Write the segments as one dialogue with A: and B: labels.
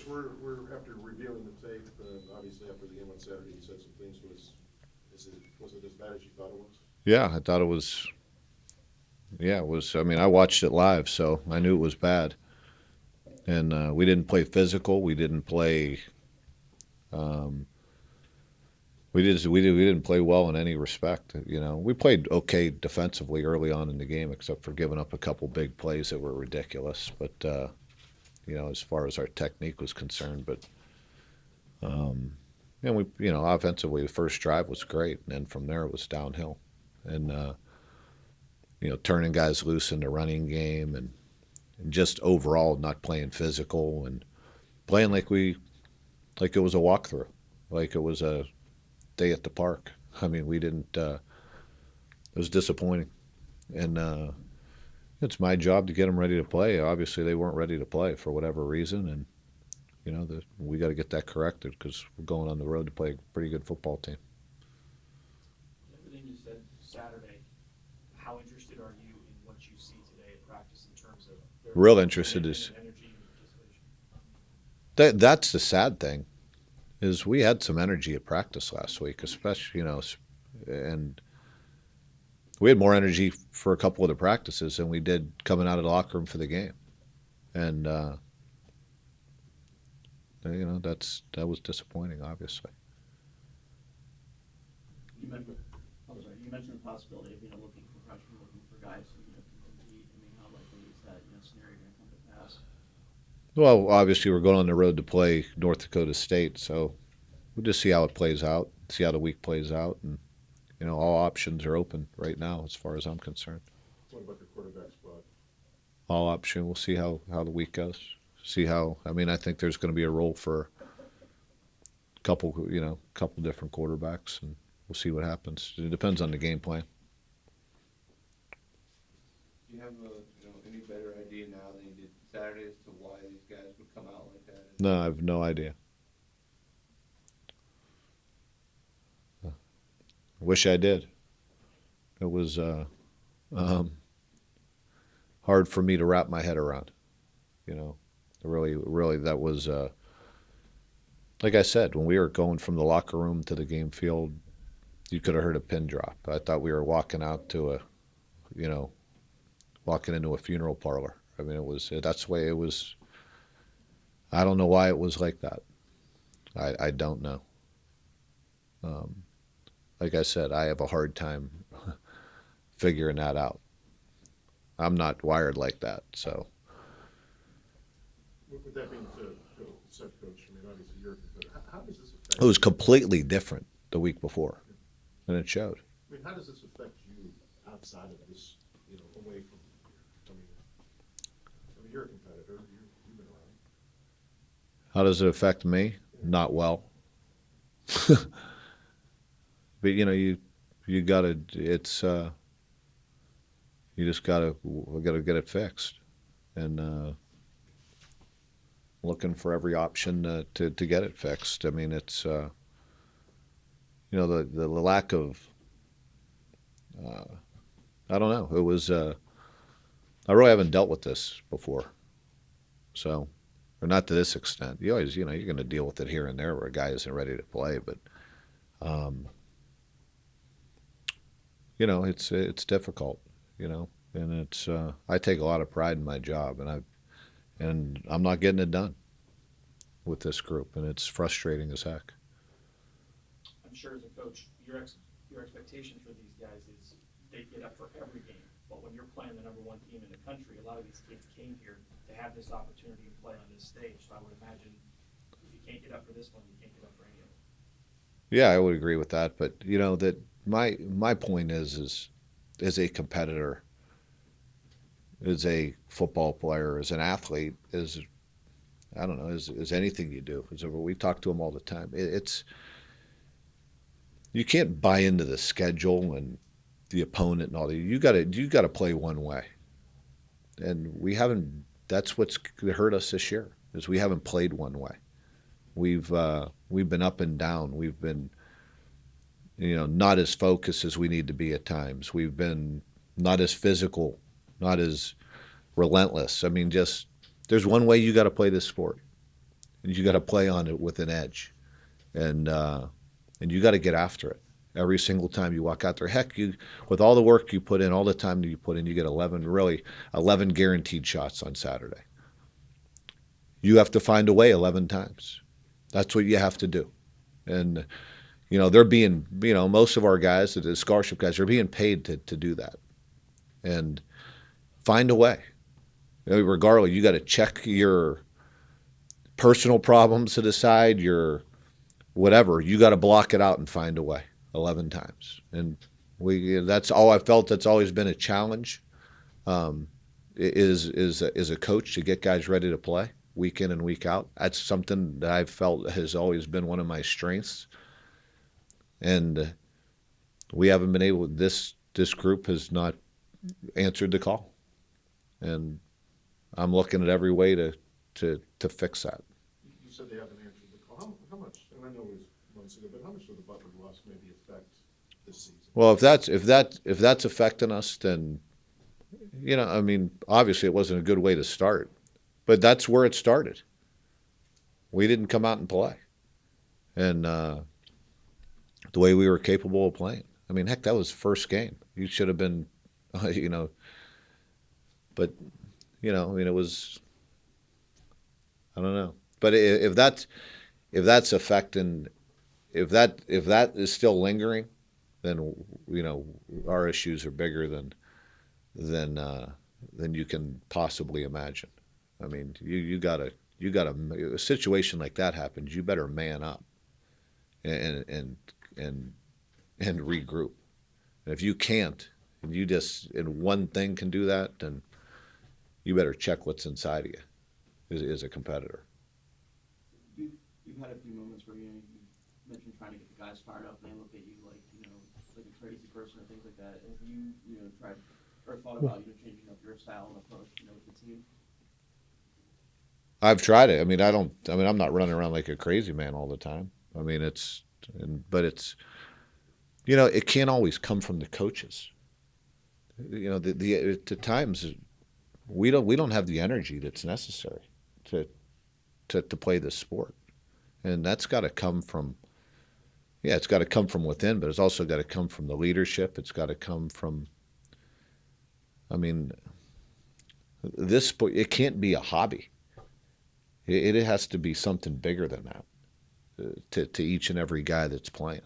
A: we're after reviewing the tape, obviously after the game on Saturday, you said some things. Was it as bad as you thought it was?
B: Yeah, I thought it was. Yeah, it was. I mean, I watched it live, so I knew it was bad. And we didn't play physical. We didn't play. Um, we didn't play well in any respect. You know, we played okay defensively early on in the game, except for giving up a couple big plays that were ridiculous. But you know, as far as our technique was concerned, but and we, you know, offensively, the first drive was great, and then from there it was downhill. And you know, turning guys loose in the running game, and just overall not playing physical and playing like it was a walkthrough, like it was a day at the park. I mean, we didn't. It was disappointing, and it's my job to get them ready to play. Obviously, they weren't ready to play for whatever reason, and you know, we got to get that corrected because we're going on the road to play a pretty good football team.
C: Everything you said Saturday, how interested are you in what you see today at practice in terms of their
B: Real interested
C: commitment
B: is
C: and energy and participation?
B: that's the sad thing is we had some energy at practice last week, especially, you know, and we had more energy for a couple of the practices than we did coming out of the locker room for the game, and you know, that was disappointing, obviously.
D: You mentioned, I'm sorry, you mentioned the possibility of, looking for freshmen, looking for guys who, can compete. I mean, how likely is that, scenario going to come to pass?
B: Well, obviously, we're going on the road to play North Dakota State, so we'll just see how it plays out, see how the week plays out, and you know, all options are open right now as far as I'm concerned.
A: What about the quarterback spot?
B: All option. We'll see how the week goes. See how. I mean, I think there's going to be a role for a couple, you know, couple different quarterbacks, and we'll see what happens. It depends on the game plan.
E: Do you have any better idea now than you did Saturday as to why these guys would come out like that?
B: No, I have no idea. I wish I did. It was um, hard for me to wrap my head around. You know, really, that was like I said when we were going from the locker room to the game field. You could have heard a pin drop. I thought we were walking out to a, you know, walking into a funeral parlor. I mean, it was that's the way it was. I don't know why it was like that. I don't know. Um, like I said, I have a hard time figuring that out. I'm not wired like that, so
A: With that being said, Coach, I mean, obviously you're a competitor. How does this
B: it
A: affect?
B: was completely different the week before, and it showed.
A: I mean, how does this affect you outside of this? Away from here. I mean, you're a competitor. You've been around.
B: How does it affect me? Not well. But you know, you gotta. It's you just gotta get it fixed, and looking for every option to get it fixed. I mean, it's you know, the lack of uh, I don't know. It was I really haven't dealt with this before, so or not to this extent. You always, you know, you're going to deal with it here and there where a guy isn't ready to play, but um, you know, it's difficult, you know, and it's I take a lot of pride in my job, and I'm not getting it done with this group, and it's frustrating as heck.
C: I'm sure as a coach, your expectation for these guys is they get up for every game. But when you're playing the number one team in the country, a lot of these kids came here to have this opportunity to play on this stage. So I would imagine if you can't get up for this one, you can't get up for any of them.
B: Yeah, I would agree with that, but you know that my point is as a competitor, as a football player, as an athlete, is I don't know, is anything you do. Is we talk to them all the time. It's you can't buy into the schedule and the opponent and all that. You gotta play one way, and we haven't. That's what's hurt us this year is we haven't played one way. We've been up and down. We've been, you know, not as focused as we need to be at times. We've been not as physical, not as relentless. I mean, just there's one way you got to play this sport, and you got to play on it with an edge, and you got to get after it every single time you walk out there. Heck, you with all the work you put in, all the time that you put in, you get 11 guaranteed shots on Saturday. You have to find a way 11 times. That's what you have to do, and they're being, most of our guys, the scholarship guys, are being paid to do that. And find a way. Regardless, you got to check your personal problems to the side, your whatever. You got to block it out and find a way 11 times. And that's all I felt. That's always been a challenge. Is a coach to get guys ready to play week in and week out. That's something that I've felt has always been one of my strengths. And we haven't been able. This group has not answered the call, and I'm looking at every way to fix that.
A: You said they haven't answered the call. How much? And I know it was months ago, but how much did the Butler loss maybe affect this season?
B: Well, if that's affecting us, then obviously it wasn't a good way to start, but that's where it started. We didn't come out and play, and the way we were capable of playing. I mean, heck, that was the first game. You should have been, but it was. I don't know, but if that's affecting, if that is still lingering, then our issues are bigger than you can possibly imagine. I mean, you gotta a situation like that happens, you better man up and regroup. And if you can't, and you just in one thing can do that, then you better check what's inside of you as a competitor.
D: You've had a few moments where you mentioned trying to get the guys fired up, and they look at you like like a crazy person or things like that. Have you tried or thought about changing up your style and approach with the team?
B: I've tried it. I'm not running around like a crazy man all the time. I mean, but it's it can't always come from the coaches. The times we don't have the energy that's necessary to play this sport, and that's got to come from it's got to come from within, but it's also got to come from the leadership. It's got to come from. This sport, it can't be a hobby. It has to be something bigger than that to each and every guy that's playing.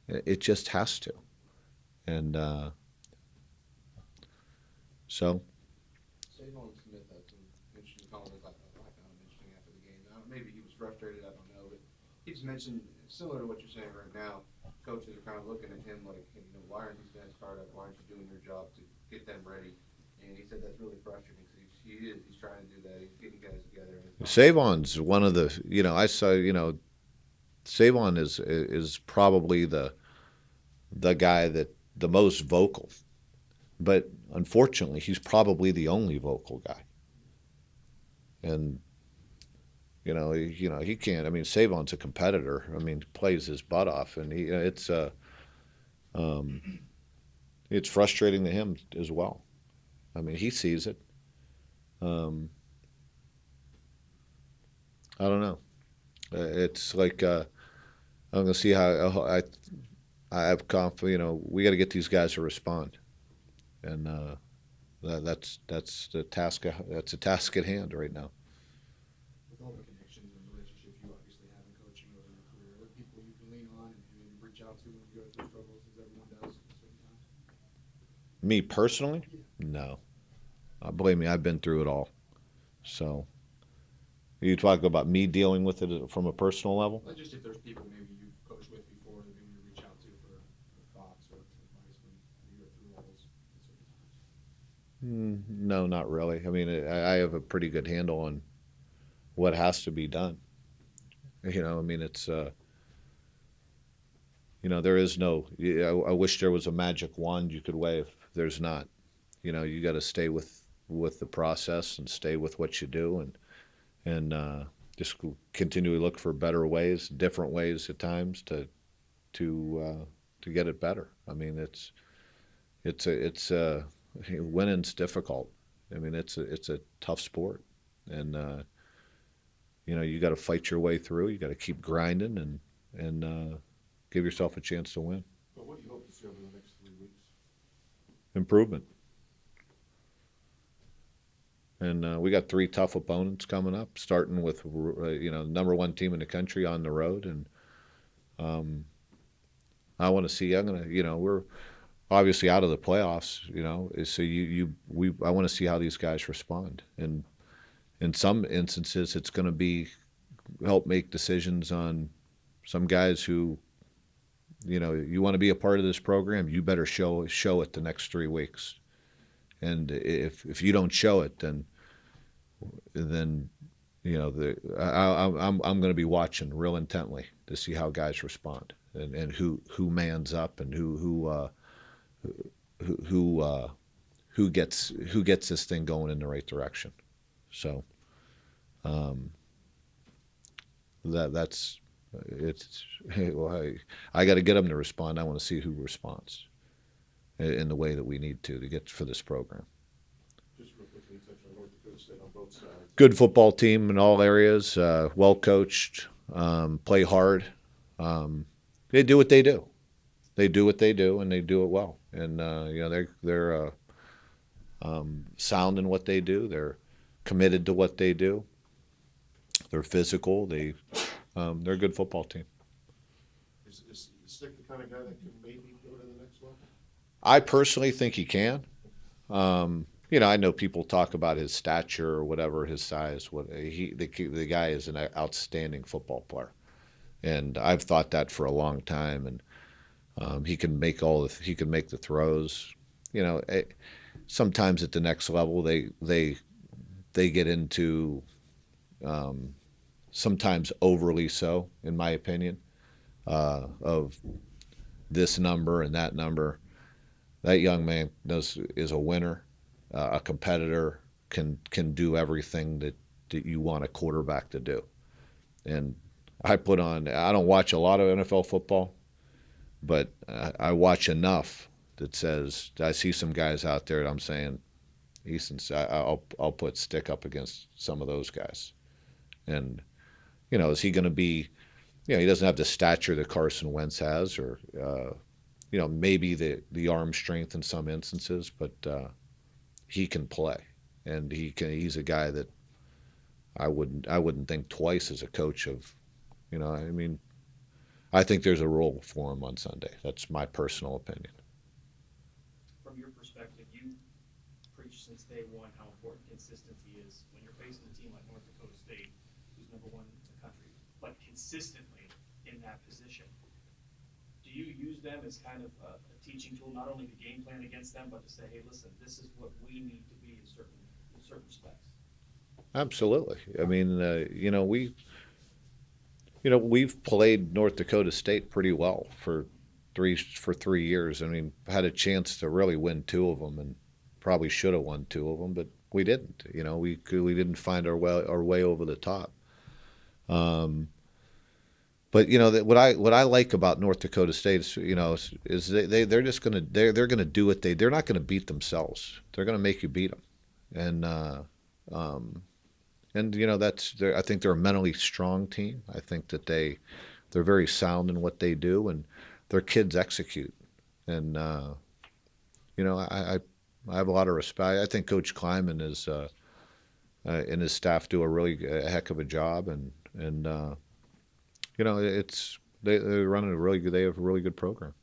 B: It just has to, and so.
E: Savon Smith had some interesting comments. I found him interesting after the game. Maybe he was frustrated, I don't know, but he just mentioned, similar to what you're saying right now, coaches are kind of looking at him like, hey, why aren't these guys fired up? Why aren't you doing your job to get them ready? And he said that's really frustrating because he's trying to do that. He's getting guys together.
B: Savon's one of the, I saw, Savon is probably the guy that the most vocal, but unfortunately he's probably the only vocal guy. And he can't. I mean, Savon's a competitor. I mean, plays his butt off, and it's frustrating to him as well. I mean, he sees it. I don't know. It's like I'm gonna see how I have confidence. We got to get these guys to respond, and that's the task. That's a task at hand right now.
F: With all the connections and relationships you obviously have in coaching over your career, are there people you can lean on and reach out to when you go through struggles, as everyone does at certain times?
B: Me personally, no. Believe me, I've been through it all. So, you talk about me dealing with it from a personal level?
F: Not just if there's people maybe you've coached with before that maybe you reach out to for thoughts or advice when you go through levels at certain times.
B: No, not really. I mean, I have a pretty good handle on what has to be done. It's, there is no, I wish there was a magic wand you could wave. There's not. You got to stay with the process and stay with what you do and just continually look for better ways, different ways at times to get it better. I mean, winning's difficult. I mean, it's a tough sport, and you got to fight your way through. You got to keep grinding and give yourself a chance to win.
A: But what do you hope to see over the next 3 weeks?
B: Improvement. And we got 3 tough opponents coming up, starting with number 1 team in the country on the road, and I want to see. We're obviously out of the playoffs, so I want to see how these guys respond, and in some instances, it's going to be help make decisions on some guys who, you want to be a part of this program, you better show it the next 3 weeks. And if you don't show it, then I'm going to be watching real intently to see how guys respond and who mans up and who gets this thing going in the right direction. So that's it's. Well, I got to get them to respond. I want to see who responds in the way that we need to get for this program.
A: Just real quickly, touch on North Dakota State on both sides.
B: Good football team in all areas, well coached, play hard. They do what they do. They do what they do, and they do it well. And they're sound in what they do. They're committed to what they do. They're physical. They're a good football team.
A: Is Stick the kind of guy that can maybe go to the next level?
B: I personally think he can. I know people talk about his stature or whatever, his size. The guy is an outstanding football player, and I've thought that for a long time. And he can make the throws. Sometimes at the next level they get into sometimes overly so, in my opinion, of this number and that number. That young man is a winner, a competitor, can do everything that you want a quarterback to do. And I don't watch a lot of NFL football, but I watch enough that says I see some guys out there that I'm saying, I'll put Stick up against some of those guys. And is he going to be? He doesn't have the stature that Carson Wentz has, or maybe the arm strength in some instances, but he can play, and he's a guy that I wouldn't think twice as a coach of. I think there's a role for him on Sunday. That's my personal opinion.
C: From your perspective, you preached since day one how important consistency is when you're facing a team like North Dakota State, who's number 1 in the country, but consistently in that position. Do you use them as kind of a teaching tool, not only to game plan against them, but to say, hey, listen, this is what we need to be in certain respects?
B: Absolutely. I mean, we've played North Dakota State pretty well for 3 years. I mean, had a chance to really win 2 of them, and probably should have won 2 of them, but we didn't. We didn't find our way over the top. But what I like about North Dakota State is they're just gonna do what they're not gonna beat themselves. They're gonna make you beat them, and I think they're a mentally strong team. I think that they're very sound in what they do, and their kids execute. And I have a lot of respect. I think Coach Kleiman and his staff do a heck of a job, and they're running they have a really good program.